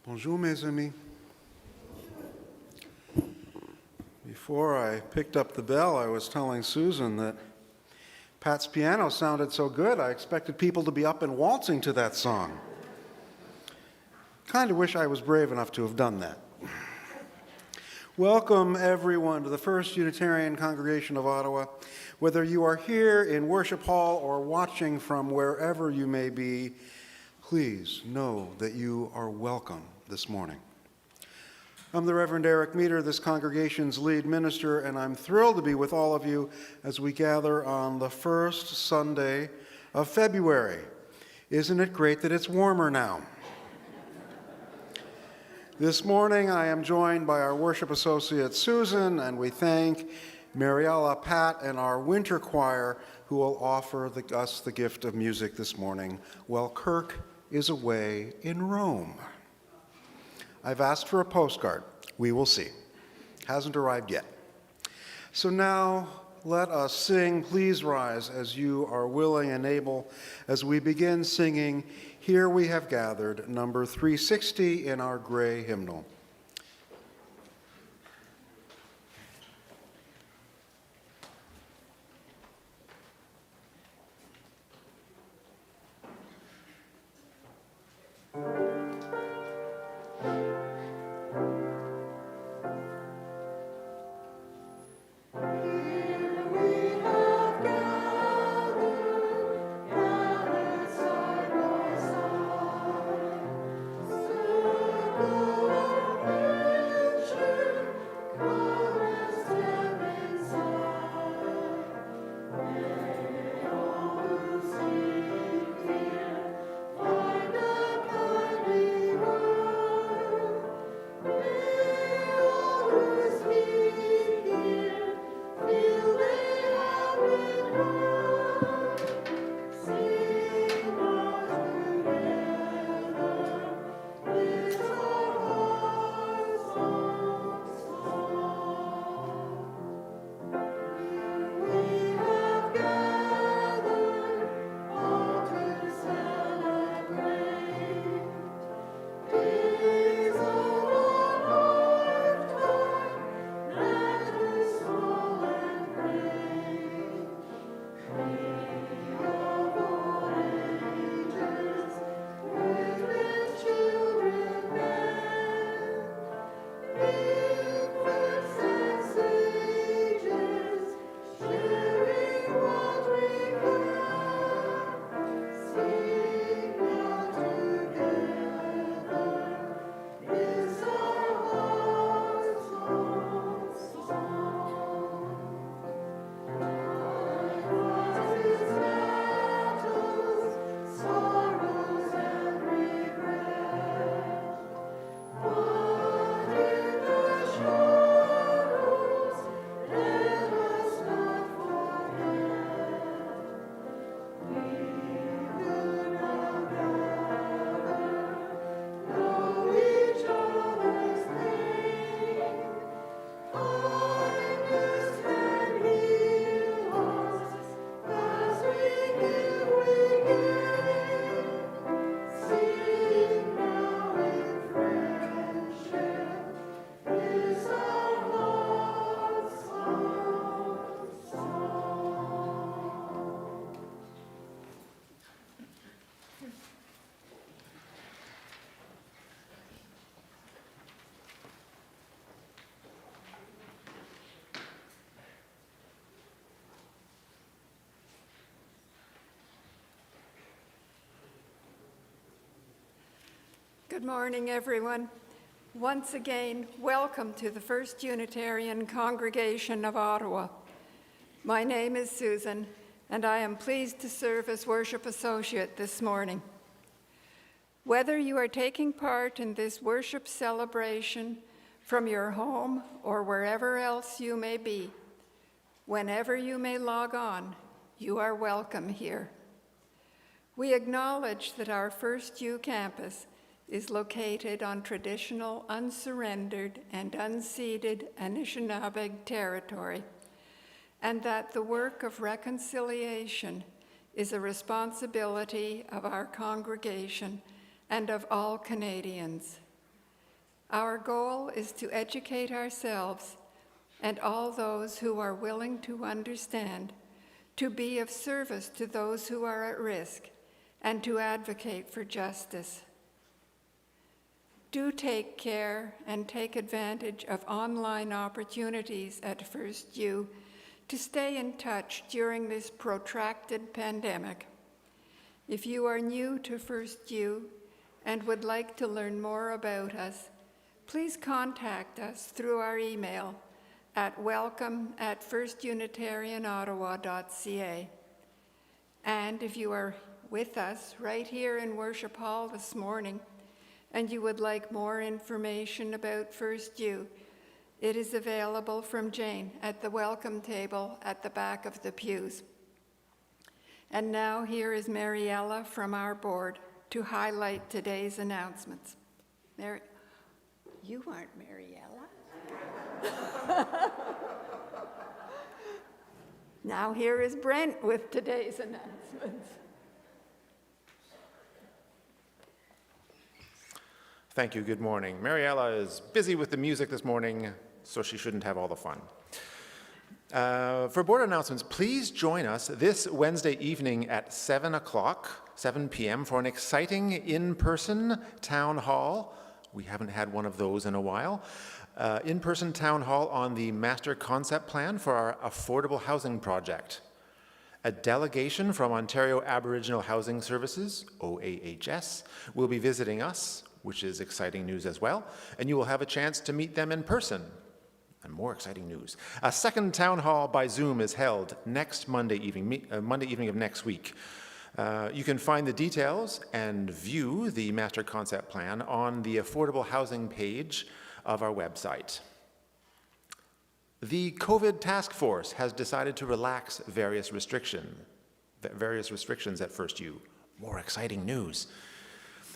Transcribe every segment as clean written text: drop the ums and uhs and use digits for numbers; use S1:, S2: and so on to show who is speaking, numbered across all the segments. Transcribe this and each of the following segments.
S1: Bonjour, mes amis. Before I picked up the bell, I was telling Susan that Pat's piano sounded so good, I expected people to be up and waltzing to that song. Kind of wish I was brave enough to have done that. Welcome, everyone, to the First Unitarian Congregation of Ottawa. Whether you are here in Worship Hall or watching from wherever you may be, please know that you are welcome this morning. I'm the Reverend this congregation's lead minister, and I'm thrilled to be with all of you as we gather on the first Sunday of February. Isn't it great that it's warmer now? This morning, I am joined by our worship associate, Susan, and we thank Mariella, Pat, and our winter choir who will offer us the gift of music this morning while Kirk is away in Rome. I've asked for a postcard. We will see. Hasn't arrived yet. So now, let us sing. Please rise as you are willing and able as we begin singing Here We Have Gathered, number 360 in our gray hymnal.
S2: Good morning, everyone. Once again, welcome to the First Unitarian Congregation of Ottawa. My name is Susan, and I am pleased to serve as worship associate this morning. Whether you are taking part in this worship celebration from your home or wherever else you may be, whenever you may log on, you are welcome here. We acknowledge that our FirstU campus is located on traditional, unsurrendered, and unceded Anishinaabe territory, and that the work of reconciliation is a responsibility of our congregation and of all Canadians. Our goal is to educate ourselves and all those who are willing to understand, to be of service to those who are at risk, and to advocate for justice. Do take care and take advantage of online opportunities at FirstU to stay in touch during this protracted pandemic. If you are new to FirstU and would like to learn more about us, please contact us through our email at welcome@firstunitarianottawa.ca. And if you are with us right here in Worship Hall this morning, and you would like more information about FirstU, it is available from Jane at the welcome table at the back of the pews. And now here is Mariella from our board to highlight today's announcements. You aren't Mariella. Now here is Brent with today's announcements.
S3: Thank you. Good morning. Mariella is busy with the music this morning, so she shouldn't have all the fun. For board announcements, please join us this Wednesday evening at 7 p.m. for an exciting in-person town hall. We haven't had one of those in a while. In-person town hall on the master concept plan for our affordable housing project. A delegation from Ontario Aboriginal Housing Services, OAHS, will be visiting us, which is exciting news as well, and you will have a chance to meet them in person. And more exciting news. A second town hall by Zoom is held next Monday evening of next week. You can find the details and view the master concept plan on the affordable housing page of our website. The COVID task force has decided to relax various restrictions at FirstU. More exciting news.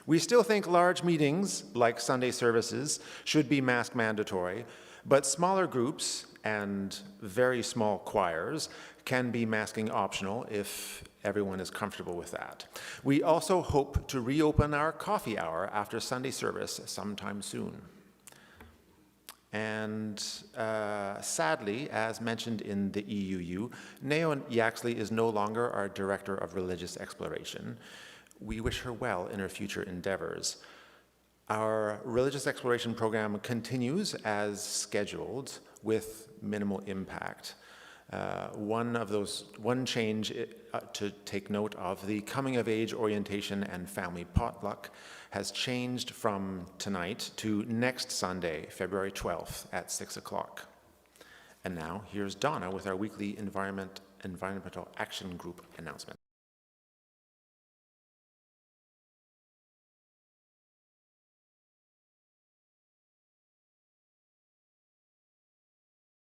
S3: We still think large meetings, like Sunday services, should be mask mandatory, but smaller groups and very small choirs can be masking optional if everyone is comfortable with that. We also hope to reopen our coffee hour after Sunday service sometime soon. And sadly, as mentioned in the EUU, Nao Yaxley is no longer our Director of Religious Exploration. We wish her well in her future endeavors. Our religious exploration program continues as scheduled with minimal impact. One change to take note of, the coming of age orientation and family potluck has changed from tonight to next Sunday, February 12th at 6 o'clock. And now here's Donna with our weekly Environmental Action Group announcement.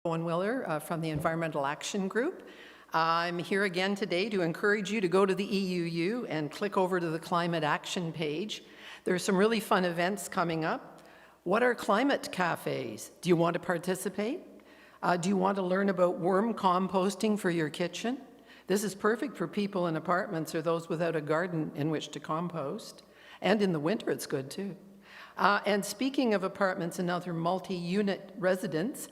S4: Owen Willer from the Environmental Action Group. I'm here again today to encourage you to go to the EUU and click over to the Climate Action page. There's some really fun events coming up. What are climate cafes? Do you want to participate? Do you want to learn about worm composting for your kitchen? This is perfect for people in apartments or those without a garden in which to compost. And in the winter, it's good too. And speaking of apartments and other multi-unit residents,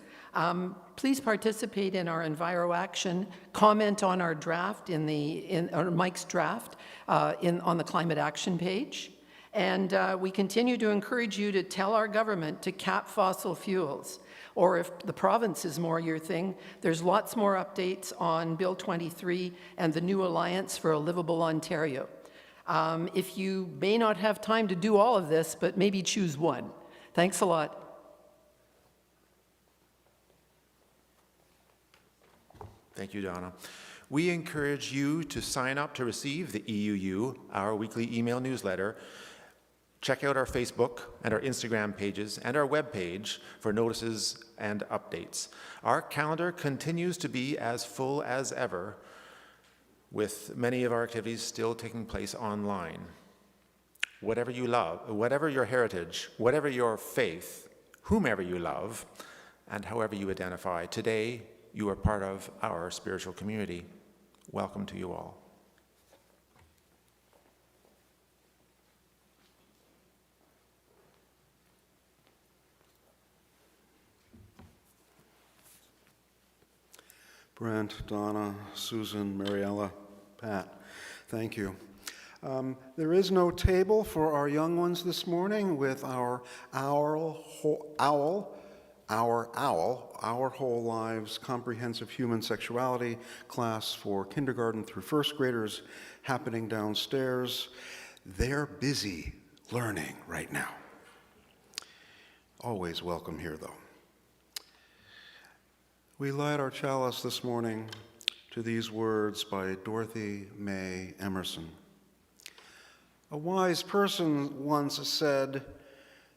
S4: please participate in our Enviro Action, comment on our draft or Mike's draft on the Climate Action page. And we continue to encourage you to tell our government to cap fossil fuels. Or if the province is more your thing, there's lots more updates on Bill 23 and the new Alliance for a Livable Ontario. If you may not have time to do all of this, but maybe choose one. Thanks a lot.
S3: Thank you, Donna. We encourage you to sign up to receive the EUU, our weekly email newsletter. Check out our Facebook and our Instagram pages and our webpage for notices and updates. Our calendar continues to be as full as ever, with many of our activities still taking place online. Whatever you love, whatever your heritage, whatever your faith, whomever you love, and however you identify, today you are part of our spiritual community. Welcome to you all.
S1: Brent, Donna, Susan, Mariella, Pat, thank you. There is no table for our young ones this morning with our Our Whole Lives Comprehensive Human Sexuality class for kindergarten through first graders happening downstairs. They're busy learning right now. Always welcome here, though. We light our chalice this morning to these words by Dorothy Mae Emerson. A wise person once said,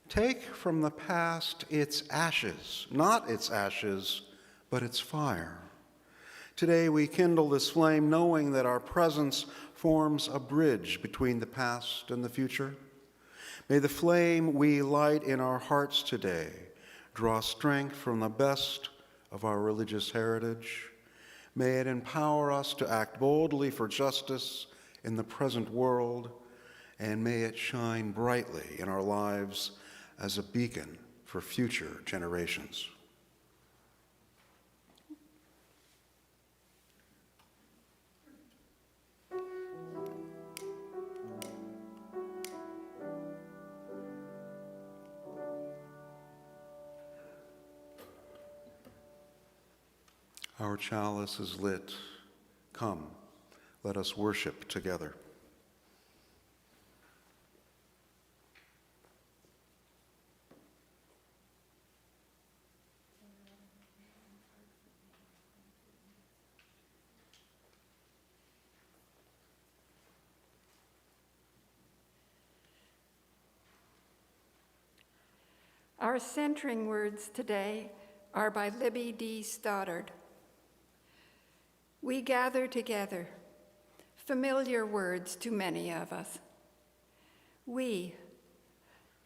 S1: "Take from the past its ashes, not its ashes, but its fire." Today we kindle this flame knowing that our presence forms a bridge between the past and the future. May the flame we light in our hearts today draw strength from the best of our religious heritage. May it empower us to act boldly for justice in the present world, and may it shine brightly in our lives as a beacon for future generations. Our chalice is lit. Come, let us worship together.
S2: Our centering words today are by Libby D. Stoddard. We gather together, familiar words to many of us. We,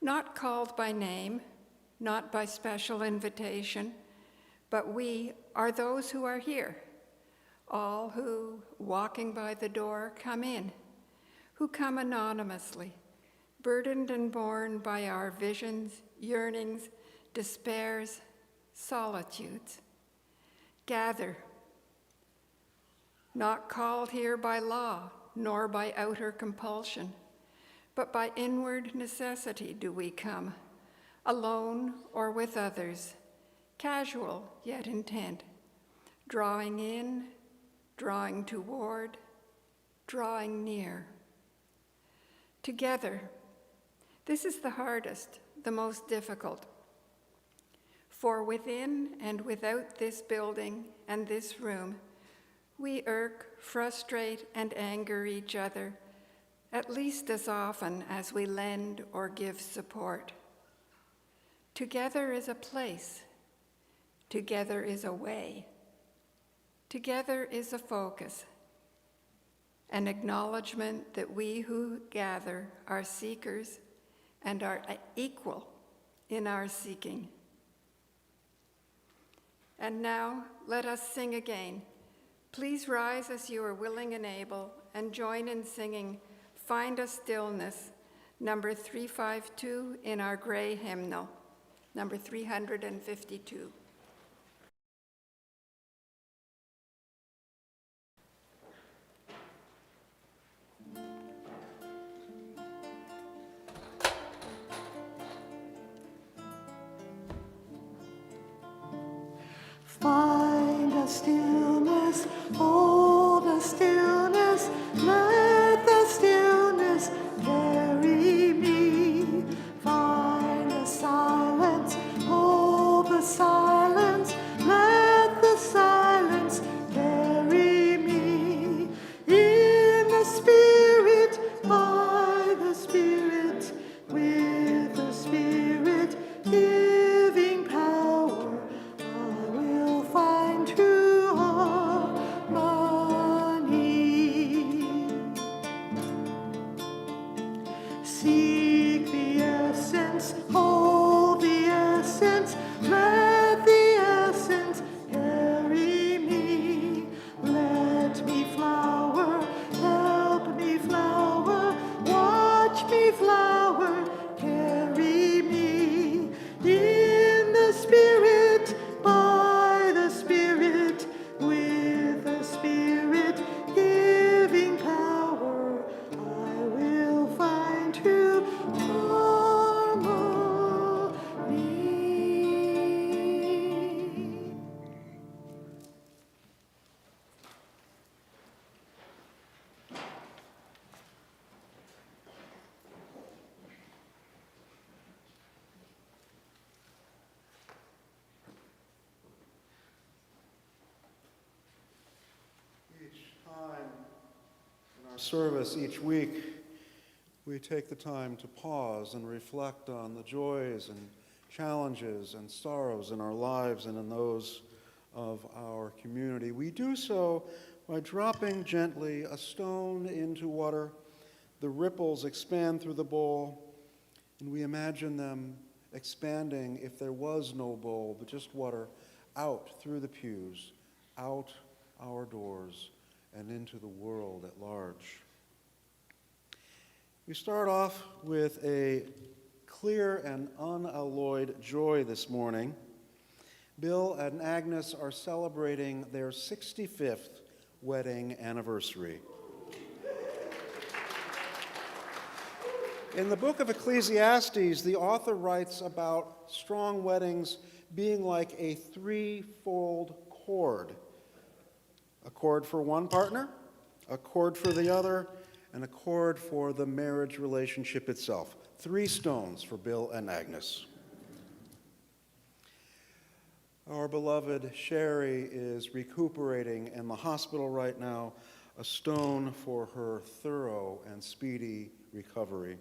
S2: not called by name, not by special invitation, but we are those who are here, all who, walking by the door, come in, who come anonymously, burdened and borne by our visions, yearnings, despairs, solitudes. Gather, not called here by law, nor by outer compulsion, but by inward necessity do we come, alone or with others, casual yet intent, drawing in, drawing toward, drawing near. Together, this is the hardest, the most difficult. For within and without this building and this room, we irk, frustrate, and anger each other at least as often as we lend or give support. Together is a place. Together is a way. Together is a focus, an acknowledgement that we who gather are seekers and are equal in our seeking. And now, let us sing again. Please rise as you are willing and able, and join in singing Find a Stillness, number 352 in our gray hymnal, number 352.
S5: Find a stillness, hold a stillness, let the stillness carry me. Find a silence, hold the silence, let the silence carry me. In the Spirit, by the Spirit, with the Spirit, giving power, I will find true
S1: time in our service each week, we take the time to pause and reflect on the joys and challenges and sorrows in our lives and in those of our community. We do so by dropping gently a stone into water. The ripples expand through the bowl, and we imagine them expanding if there was no bowl, but just water, out through the pews, out our doors, and into the world at large. We start off with a clear and unalloyed joy this morning. Bill and Agnes are celebrating their 65th wedding anniversary. In the book of Ecclesiastes, the author writes about strong weddings being like a threefold cord. A cord for one partner, a cord for the other, and a cord for the marriage relationship itself. 3 stones for Bill and Agnes. Our beloved Sherry is recuperating in the hospital right now, a stone for her thorough and speedy recovery.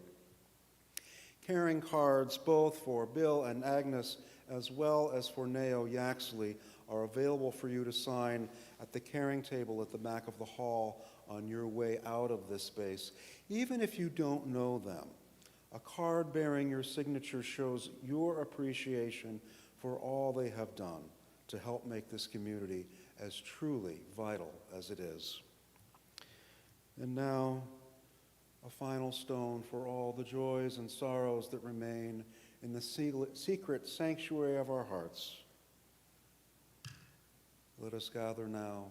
S1: Caring cards both for Bill and Agnes as well as for Nao Yaxley are available for you to sign at the caring table at the back of the hall on your way out of this space. Even if you don't know them, a card bearing your signature shows your appreciation for all they have done to help make this community as truly vital as it is. And now, a final stone for all the joys and sorrows that remain in the secret sanctuary of our hearts. Let us gather now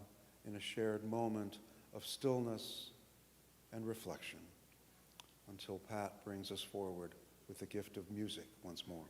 S1: in a shared moment of stillness and reflection until Pat brings us forward with the gift of music once more.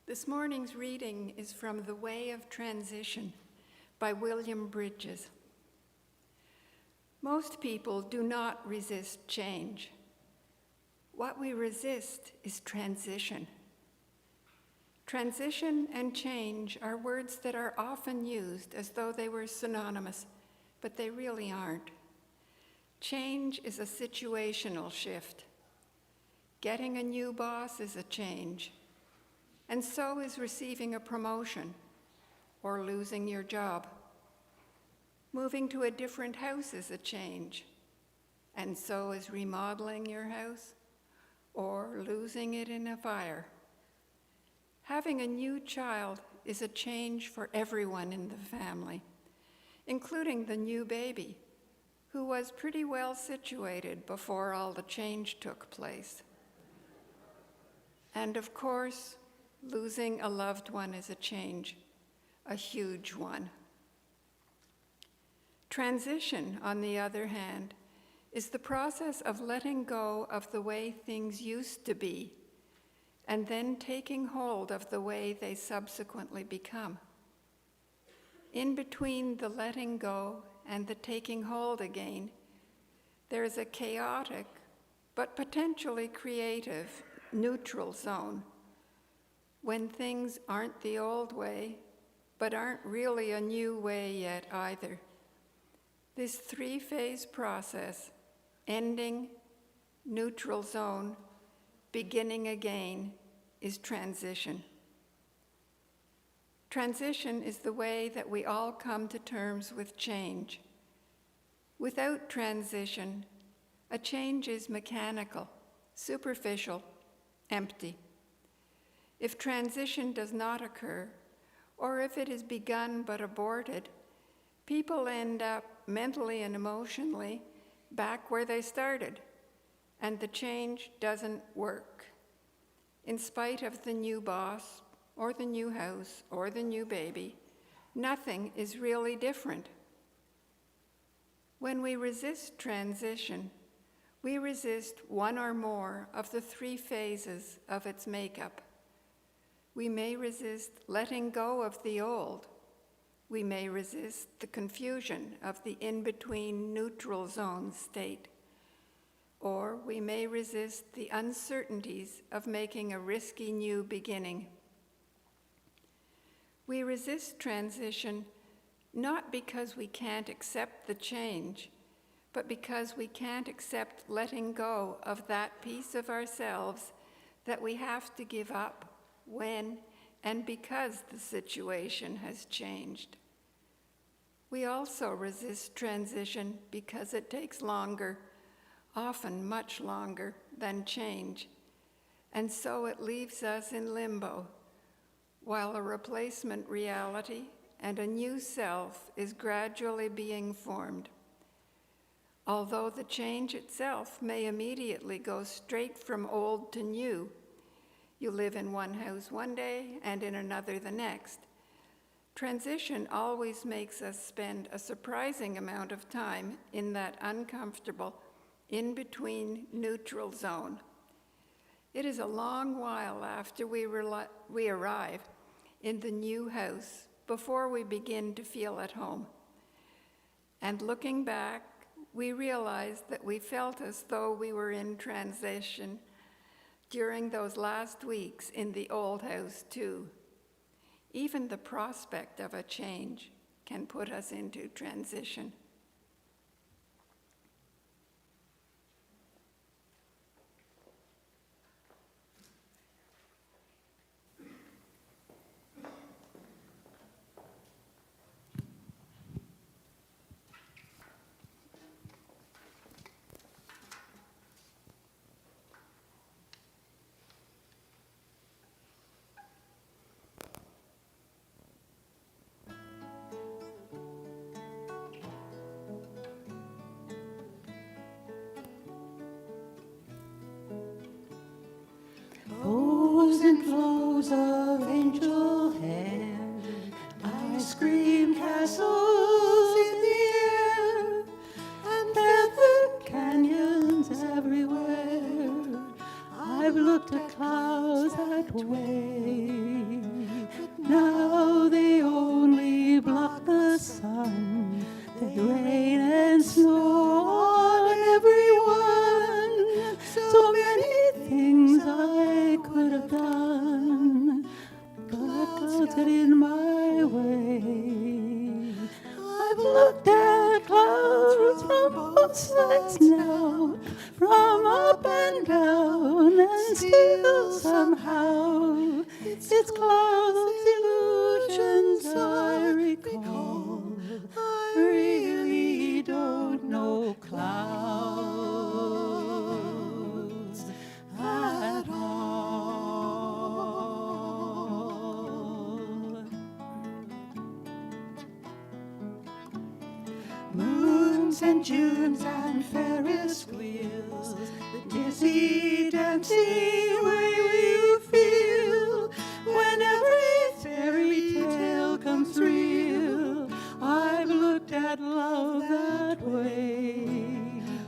S2: This morning's reading is from The Way of Transition by William Bridges. Most people do not resist change. What we resist is transition. Transition and change are words that are often used as though they were synonymous, but they really aren't. Change is a situational shift. Getting a new boss is a change. And so is receiving a promotion or losing your job. Moving to a different house is a change. And so is remodeling your house or losing it in a fire. Having a new child is a change for everyone in the family, including the new baby, who was pretty well situated before all the change took place. And of course, losing a loved one is a change, a huge one. Transition, on the other hand, is the process of letting go of the way things used to be and then taking hold of the way they subsequently become. In between the letting go and the taking hold again, there is a chaotic but potentially creative, neutral zone, when things aren't the old way, but aren't really a new way yet either. This three-phase process, ending, neutral zone, beginning again, is transition. Transition is the way that we all come to terms with change. Without transition, a change is mechanical, superficial, empty. If transition does not occur, or if it is begun but aborted, people end up mentally and emotionally back where they started, and the change doesn't work. In spite of the new boss, or the new house, or the new baby, nothing is really different. When we resist transition, we resist one or more of the three phases of its makeup. We may resist letting go of the old. We may resist the confusion of the in-between neutral zone state. Or we may resist the uncertainties of making a risky new beginning. We resist transition not because we can't accept the change, but because we can't accept letting go of that piece of ourselves that we have to give up when and because the situation has changed. We also resist transition because it takes longer, often much longer, than change, and so it leaves us in limbo, while a replacement reality and a new self is gradually being formed. Although the change itself may immediately go straight from old to new, you live in one house one day and in another the next. Transition always makes us spend a surprising amount of time in that uncomfortable, in-between neutral zone. It is a long while after we arrive in the new house before we begin to feel at home. And looking back, we realize that we felt as though we were in transition during those last weeks in the old house too. Even the prospect of a change can put us into transition.
S5: Bows and flows of angel hair, ice cream castles in the air, and feathered canyons everywhere. I've looked at clouds that way, but now they only block the sun. They rain and snow on everyone. So many things I could have done, but clouds get in my way. I've looked at clouds from both sides now, from up and down, and still somehow it's clouds' illusions I recall. I really don't know clouds at all. Moons and Junes and Ferris wheels, the dizzy dancing way you feel when every fairy tale comes real. I've looked at love that way,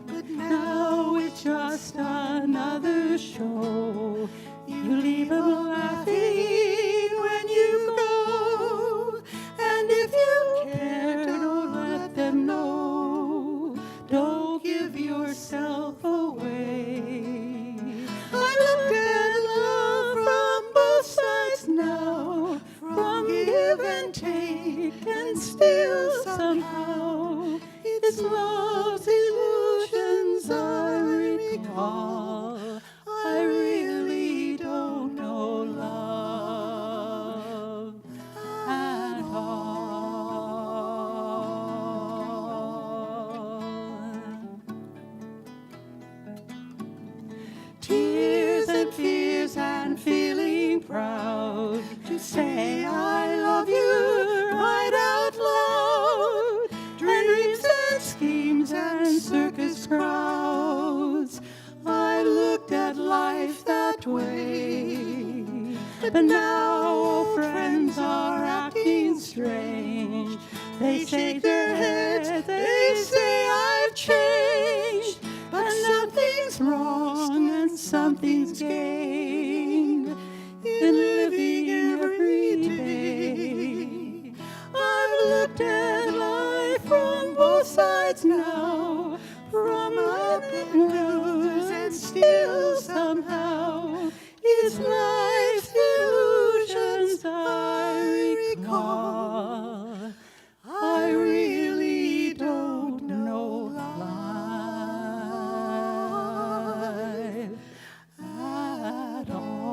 S5: but now it's just another show. You leave them laughing when you go, and if you care, don't let them know. Don't give yourself away. feeling proud to say I love you right out loud. Dreams and schemes and circus crowds, I looked at life that way. But now friends are acting strange. They shake their heads, they say I've changed. But something's wrong and something's gained in living every day. I've looked at life from both sides now, from up and blues, and still somehow it's life's illusions I recall. I really don't know life at all.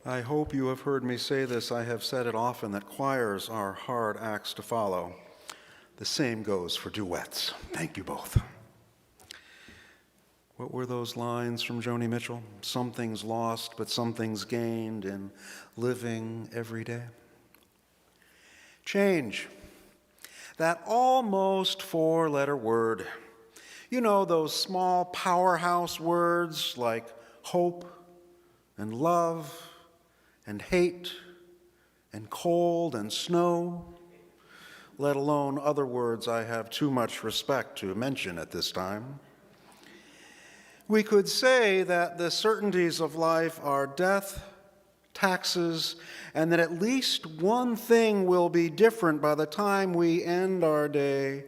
S1: I hope you have heard me say this. I have said it often that choirs are hard acts to follow. The same goes for duets. Thank you both. What were those lines from Joni Mitchell? Something's lost, but something's gained in living every day. Change. That almost four-letter word. You know, those small powerhouse words like hope and love and hate and cold and snow, let alone other words I have too much respect to mention at this time. We could say that the certainties of life are death, taxes, and that at least one thing will be different by the time we end our day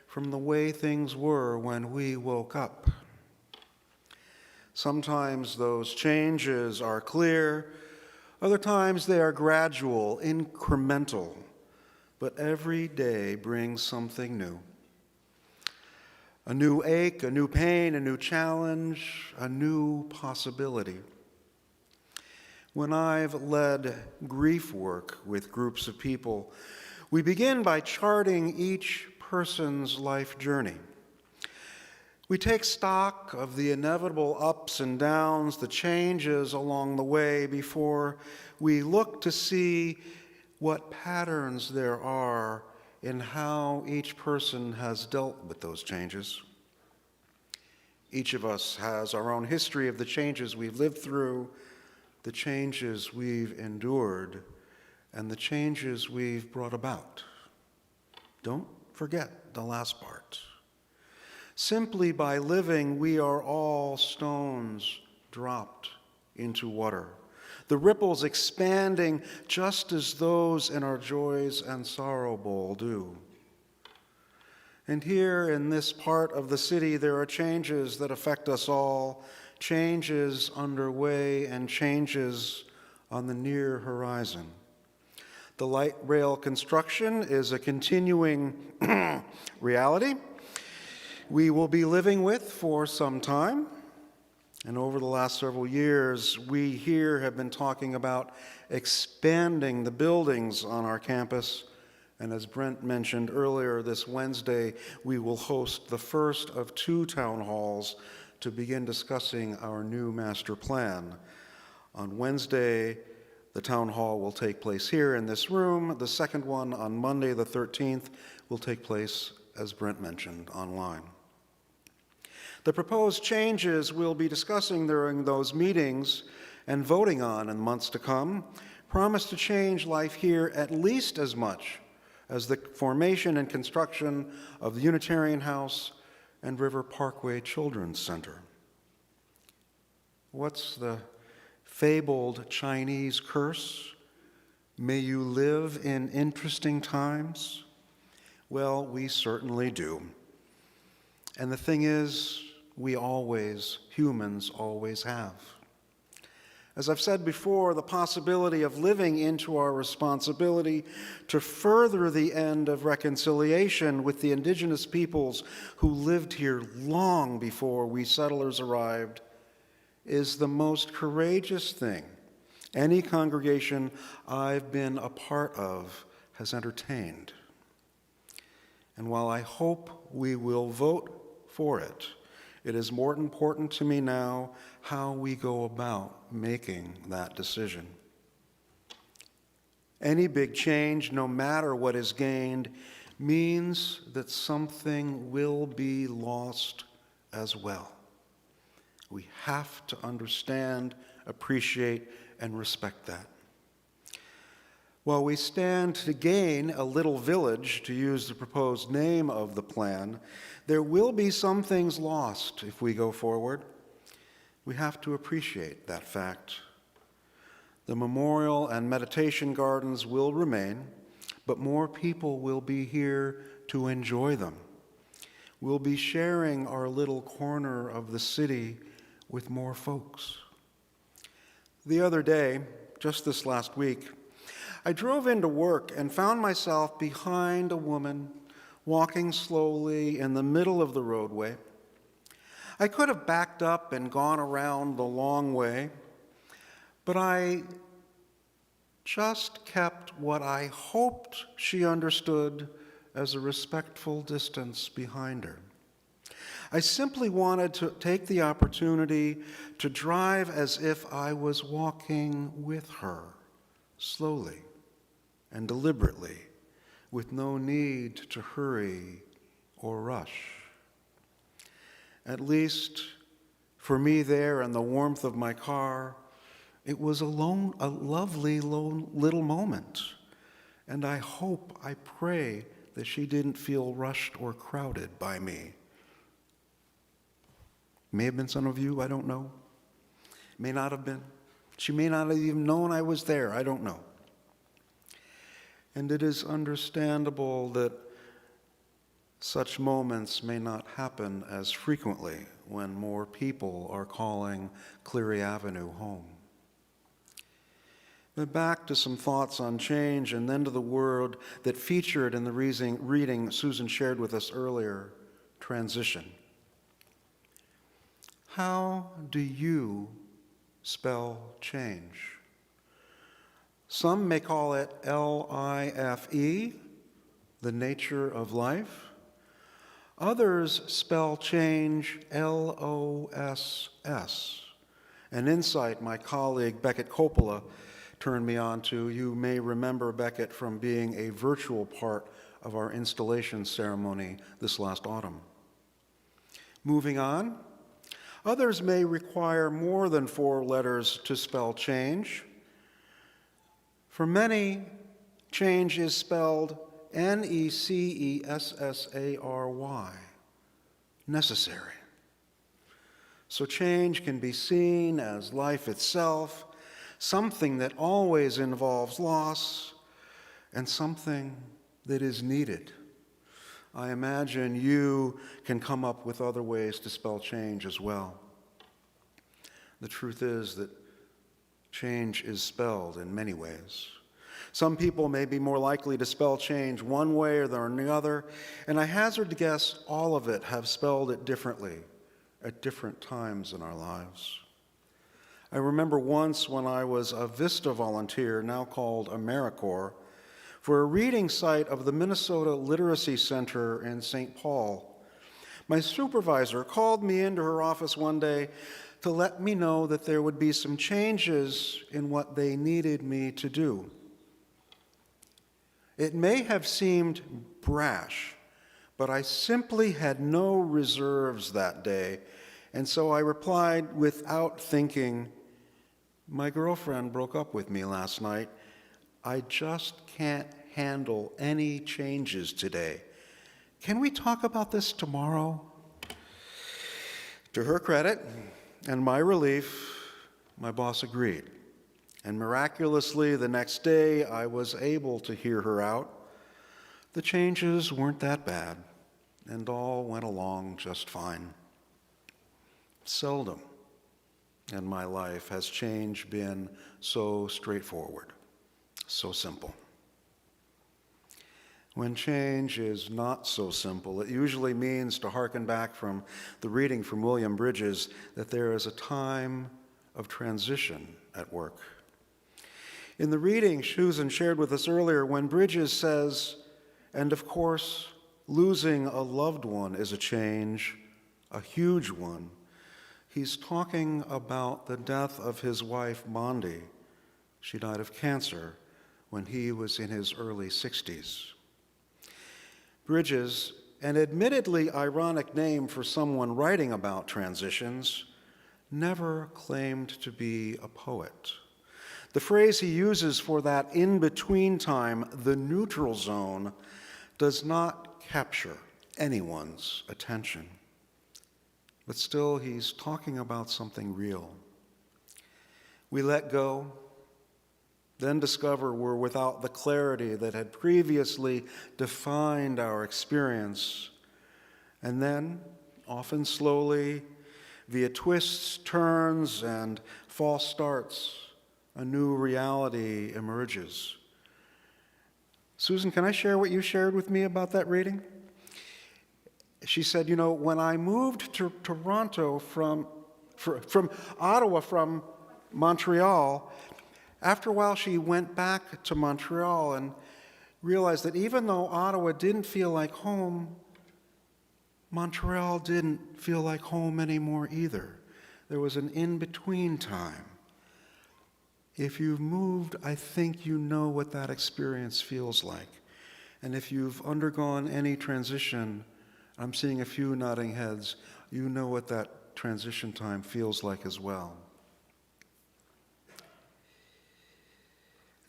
S1: from the way things were when we woke up. Sometimes those changes are clear, other times they are gradual, incremental, but every day brings something new. A new ache, a new pain, a new challenge, a new possibility. When I've led grief work with groups of people, we begin by charting each person's life journey. We take stock of the inevitable ups and downs, the changes along the way, before we look to see what patterns there are in how each person has dealt with those changes. Each of us has our own history of the changes we've lived through, the changes we've endured, and the changes we've brought about. Don't forget the last part. Simply by living, we are all stones dropped into water, the ripples expanding just as those in our joys and sorrow bowl do. And here in this part of the city, there are changes that affect us all, changes underway and changes on the near horizon. The light rail construction is a continuing reality we will be living with for some time. And over the last several years, we here have been talking about expanding the buildings on our campus. And as Brent mentioned earlier, this Wednesday, we will host the first of 2 town halls to begin discussing our new master plan. On Wednesday, the town hall will take place here in this room. The second one on Monday, the 13th, will take place, as Brent mentioned, online. The proposed changes we'll be discussing during those meetings and voting on in months to come promise to change life here at least as much as the formation and construction of the Unitarian House and River Parkway Children's Center. What's the fabled Chinese curse? May you live in interesting times? Well, we certainly do. And the thing is, we always, humans always have. As I've said before, the possibility of living into our responsibility to further the end of reconciliation with the indigenous peoples who lived here long before we settlers arrived is the most courageous thing any congregation I've been a part of has entertained. And while I hope we will vote for it, it is more important to me now how we go about making that decision. Any big change, no matter what is gained, means that something will be lost as well. We have to understand, appreciate, and respect that. While we stand to gain a little village, to use the proposed name of the plan, there will be some things lost if we go forward. We have to appreciate that fact. The memorial and meditation gardens will remain, but more people will be here to enjoy them. We'll be sharing our little corner of the city with more folks. The other day, just this last week, I drove into work and found myself behind a woman walking slowly in the middle of the roadway. I could have backed up and gone around the long way, but I just kept what I hoped she understood as a respectful distance behind her. I simply wanted to take the opportunity to drive as if I was walking with her, slowly and deliberately, with no need to hurry or rush. At least for me there in the warmth of my car, it was a lovely little moment. And I hope, I pray that she didn't feel rushed or crowded by me. May have been some of you, I don't know. May not have been. She may not have even known I was there, I don't know. And it is understandable that such moments may not happen as frequently when more people are calling Cleary Avenue home. But back to some thoughts on change and then to the word that featured in the reading Susan shared with us earlier, transition. How do you spell change? Some may call it L-I-F-E, the nature of life. Others spell change L-O-S-S, an insight my colleague Beckett Coppola turned me on to. You may remember Beckett from being a virtual part of our installation ceremony this last autumn. Moving on, others may require more than 4 letters to spell change. For many, change is spelled N-E-C-E-S-S-A-R-Y, necessary. So change can be seen as life itself, something that always involves loss, and something that is needed. I imagine you can come up with other ways to spell change as well. The truth is that change is spelled in many ways. Some people may be more likely to spell change one way or the other, and I hazard to guess all of it have spelled it differently at different times in our lives. I remember once when I was a VISTA volunteer, now called AmeriCorps, for a reading site of the Minnesota Literacy Center in St. Paul. My supervisor called me into her office one day to let me know that there would be some changes in what they needed me to do. It may have seemed brash, but I simply had no reserves that day, and so I replied without thinking, "My girlfriend broke up with me last night. I just can't handle any changes today. Can we talk about this tomorrow?" To her credit and my relief, my boss agreed. And miraculously, the next day, I was able to hear her out. The changes weren't that bad, and all went along just fine. Seldom in my life has change been so straightforward, so simple. When change is not so simple, it usually means, to hearken back from the reading from William Bridges, that there is a time of transition at work. In the reading Susan shared with us earlier, when Bridges says, "And of course, losing a loved one is a change, a huge one," he's talking about the death of his wife, Mondi. She died of cancer when he was in his early 60s. Bridges, an admittedly ironic name for someone writing about transitions, never claimed to be a poet. The phrase he uses for that in-between time, the neutral zone, does not capture anyone's attention. But still, he's talking about something real. We let go, then discover we're without the clarity that had previously defined our experience. And then, often slowly, via twists, turns, and false starts, a new reality emerges. Susan, can I share what you shared with me about that reading? She said, when I moved to Toronto from Ottawa from Montreal, after a while she went back to Montreal and realized that even though Ottawa didn't feel like home, Montreal didn't feel like home anymore either. There was an in-between time. If you've moved, I think you know what that experience feels like. And if you've undergone any transition, I'm seeing a few nodding heads, you know what that transition time feels like as well.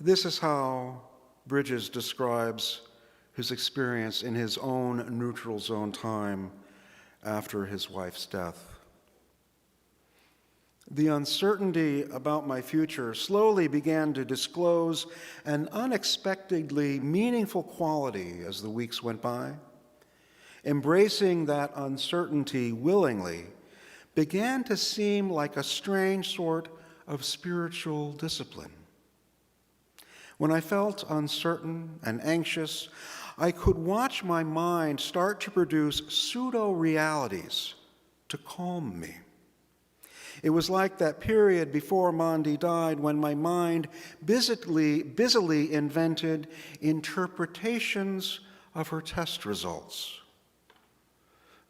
S1: This is how Bridges describes his experience in his own neutral zone time after his wife's death. The uncertainty about my future slowly began to disclose an unexpectedly meaningful quality as the weeks went by. Embracing that uncertainty willingly began to seem like a strange sort of spiritual discipline. When I felt uncertain and anxious, I could watch my mind start to produce pseudo-realities to calm me. It was like that period before Mondi died when my mind busily invented interpretations of her test results.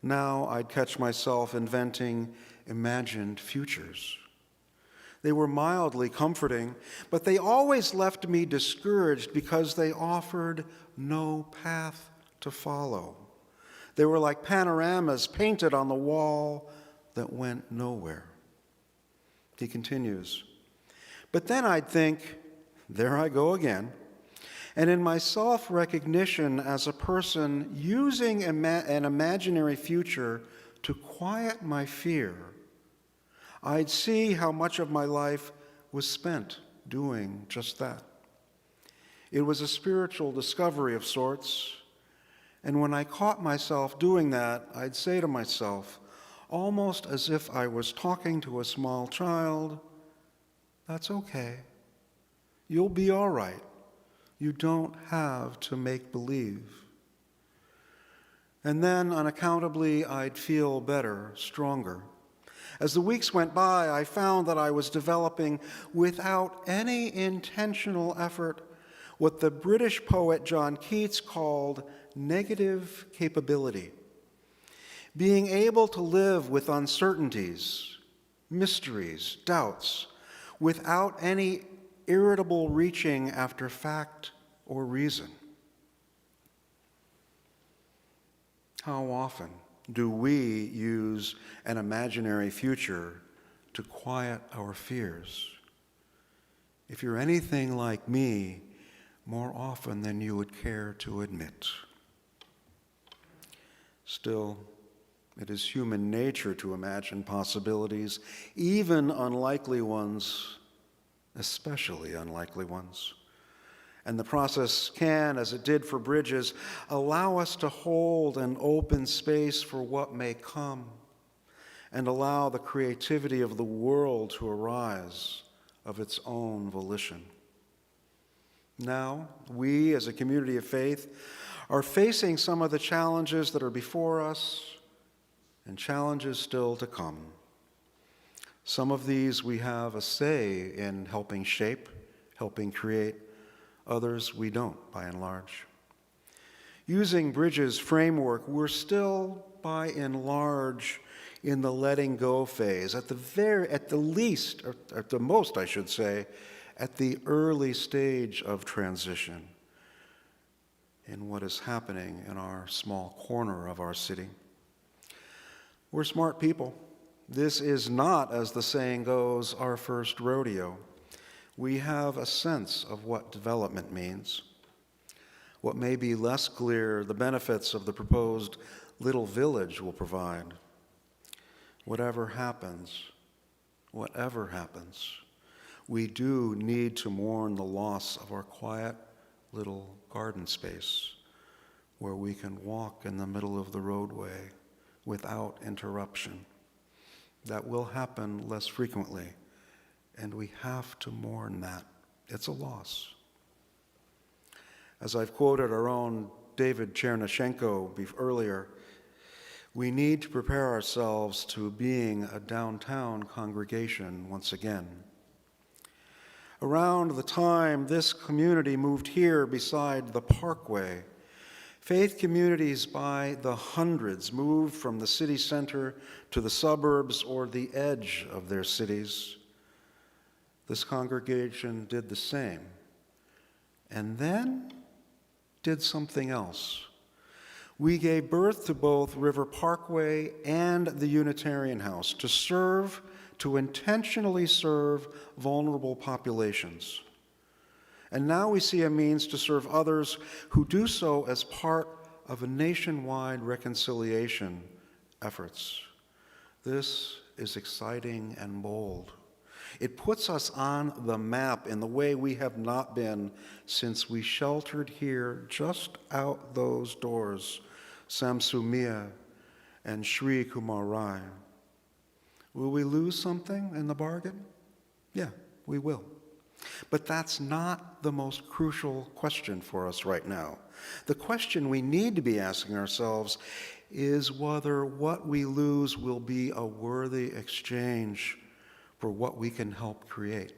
S1: Now I'd catch myself inventing imagined futures. They were mildly comforting, but they always left me discouraged because they offered no path to follow. They were like panoramas painted on the wall that went nowhere. He continues, but then I'd think, there I go again. And in my self-recognition as a person using an imaginary future to quiet my fear, I'd see how much of my life was spent doing just that. It was a spiritual discovery of sorts, and when I caught myself doing that, I'd say to myself, almost as if I was talking to a small child, that's okay. You'll be all right. You don't have to make believe. And then, unaccountably, I'd feel better, stronger. As the weeks went by, I found that I was developing, without any intentional effort, what the British poet John Keats called negative capability. Being able to live with uncertainties, mysteries, doubts, without any irritable reaching after fact or reason. How often do we use an imaginary future to quiet our fears? If you're anything like me, more often than you would care to admit. Still, it is human nature to imagine possibilities, even unlikely ones, especially unlikely ones. And the process can, as it did for Bridges, allow us to hold an open space for what may come and allow the creativity of the world to arise of its own volition. Now, we as a community of faith are facing some of the challenges that are before us and challenges still to come. Some of these we have a say in helping shape, helping create. Others we don't, by and large. Using Bridges' framework, we're still, by and large, in the letting go phase, at the least, or at the most, I should say, at the early stage of transition in what is happening in our small corner of our city. We're smart people. This is not, as the saying goes, our first rodeo. We have a sense of what development means. What may be less clear, the benefits of the proposed little village will provide. Whatever happens, we do need to mourn the loss of our quiet little garden space where we can walk in the middle of the roadway without interruption. That will happen less frequently, and we have to mourn that. It's a loss. As I've quoted our own David Chernyshenko earlier, we need to prepare ourselves to being a downtown congregation once again. Around the time this community moved here beside the Parkway, faith communities by the hundreds moved from the city center to the suburbs or the edge of their cities. This congregation did the same, and then did something else. We gave birth to both River Parkway and the Unitarian House to intentionally serve vulnerable populations. And now we see a means to serve others who do so as part of a nationwide reconciliation efforts. This is exciting and bold. It puts us on the map in the way we have not been since we sheltered here just out those doors, Samsumia and Sri Kumar Rai. Will we lose something in the bargain? Yeah, we will. But that's not the most crucial question for us right now. The question we need to be asking ourselves is whether what we lose will be a worthy exchange for what we can help create.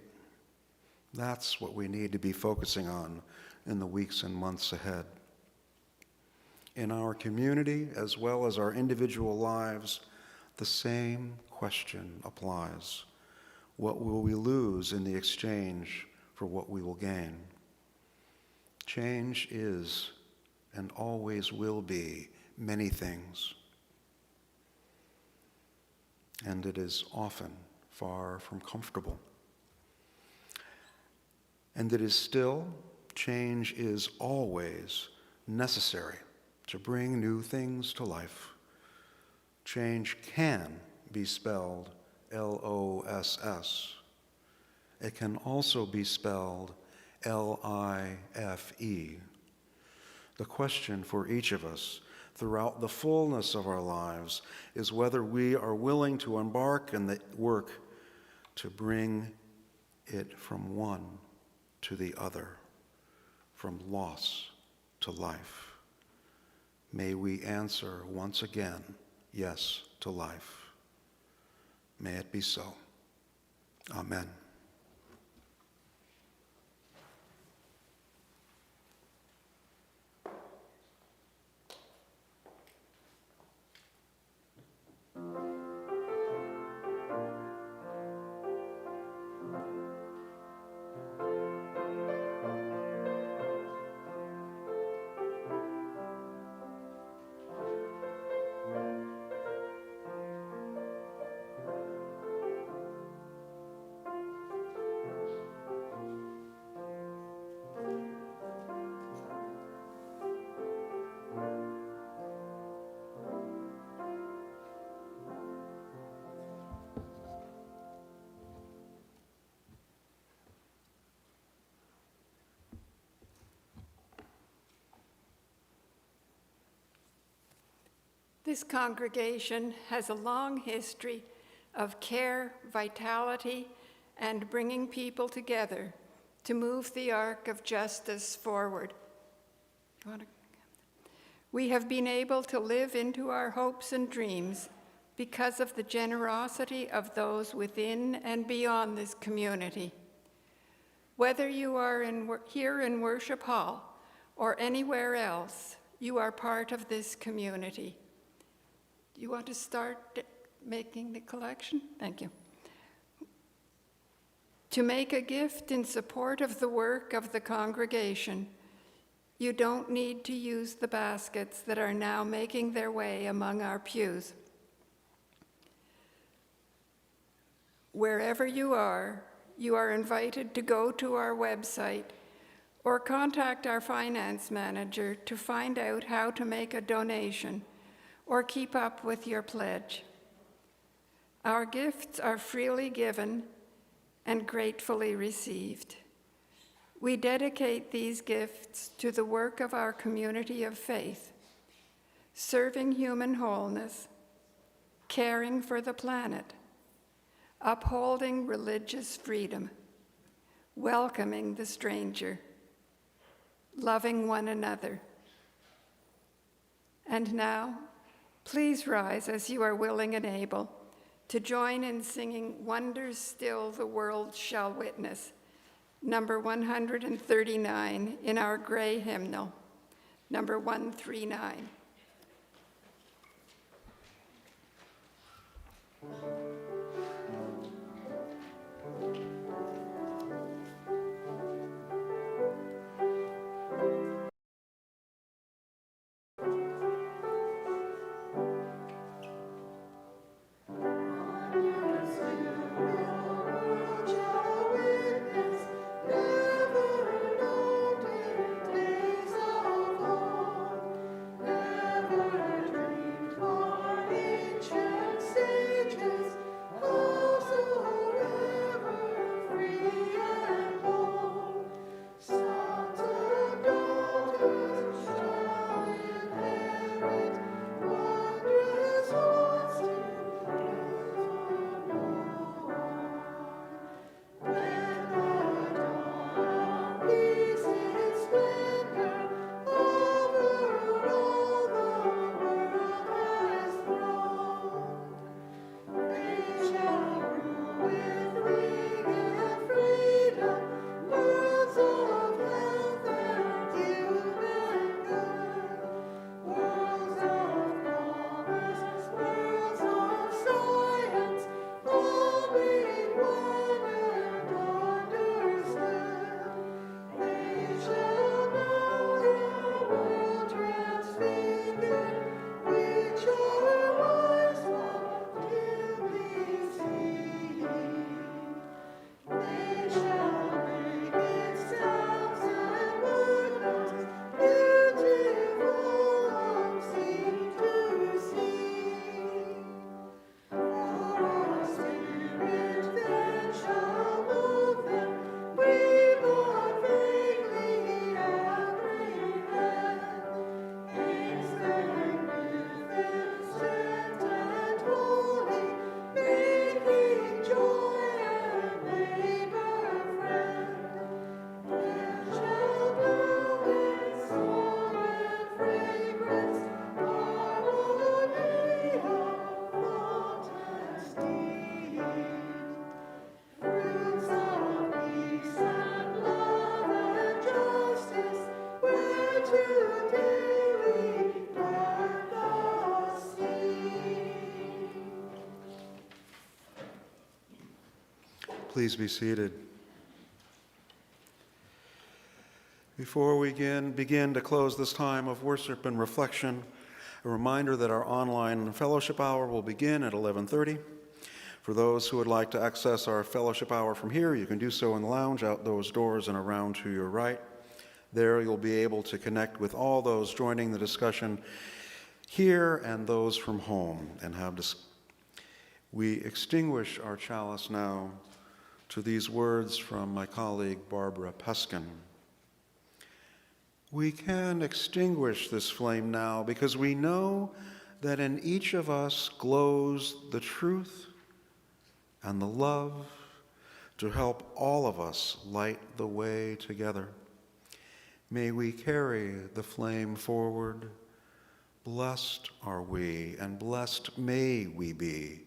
S1: That's what we need to be focusing on in the weeks and months ahead. In our community, as well as our individual lives, the same question applies. What will we lose in the exchange for what we will gain? Change is and always will be many things. And it is often far from comfortable. And it is still, change is always necessary to bring new things to life. Change can be spelled L-O-S-S. It can also be spelled L-I-F-E. The question for each of us throughout the fullness of our lives is whether we are willing to embark in the work to bring it from one to the other, from loss to life. May we answer once again, yes to life. May it be so. Amen.
S2: This congregation has a long history of care, vitality, and bringing people together to move the arc of justice forward. We have been able to live into our hopes and dreams because of the generosity of those within and beyond this community. Whether you are here in Worship Hall or anywhere else, you are part of this community. Do you want to start making the collection? Thank you. To make a gift in support of the work of the congregation, you don't need to use the baskets that are now making their way among our pews. Wherever you are invited to go to our website or contact our finance manager to find out how to make a donation or keep up with your pledge. Our gifts are freely given and gratefully received. We dedicate these gifts to the work of our community of faith, serving human wholeness, caring for the planet, upholding religious freedom, welcoming the stranger, loving one another. And now, please rise as you are willing and able to join in singing "Wonders Still the World Shall Witness," number 139 in our gray hymnal, number 139.
S1: Please be seated. Before we begin to close this time of worship and reflection, a reminder that our online fellowship hour will begin at 11:30. For those who would like to access our fellowship hour from here, you can do so in the lounge out those doors and around to your right. There you'll be able to connect with all those joining the discussion here and those from home and we extinguish our chalice now to these words from my colleague Barbara Peskin. We can extinguish this flame now because we know that in each of us glows the truth and the love to help all of us light the way together. May we carry the flame forward. Blessed are we, and blessed may we be.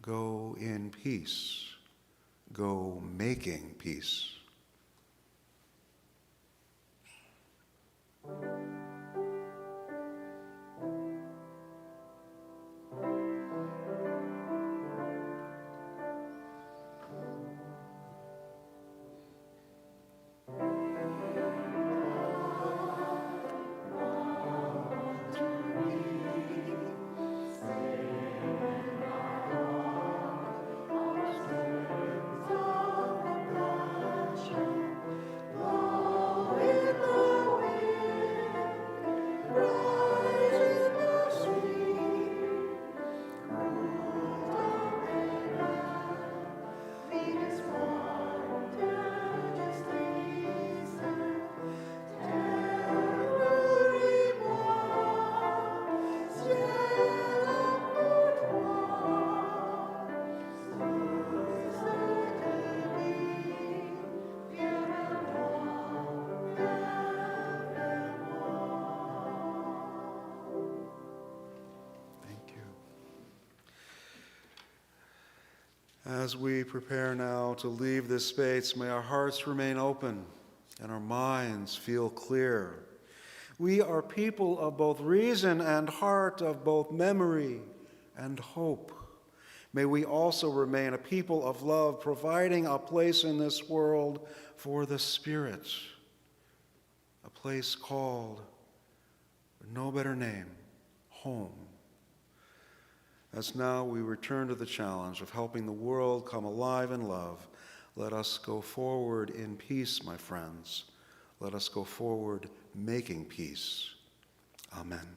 S1: Go in peace. Go making peace. As we prepare now to leave this space, may our hearts remain open and our minds feel clear. We are people of both reason and heart, of both memory and hope. May we also remain a people of love, providing a place in this world for the Spirit, a place called, with no better name, home. As now we return to the challenge of helping the world come alive in love, let us go forward in peace, my friends. Let us go forward making peace. Amen.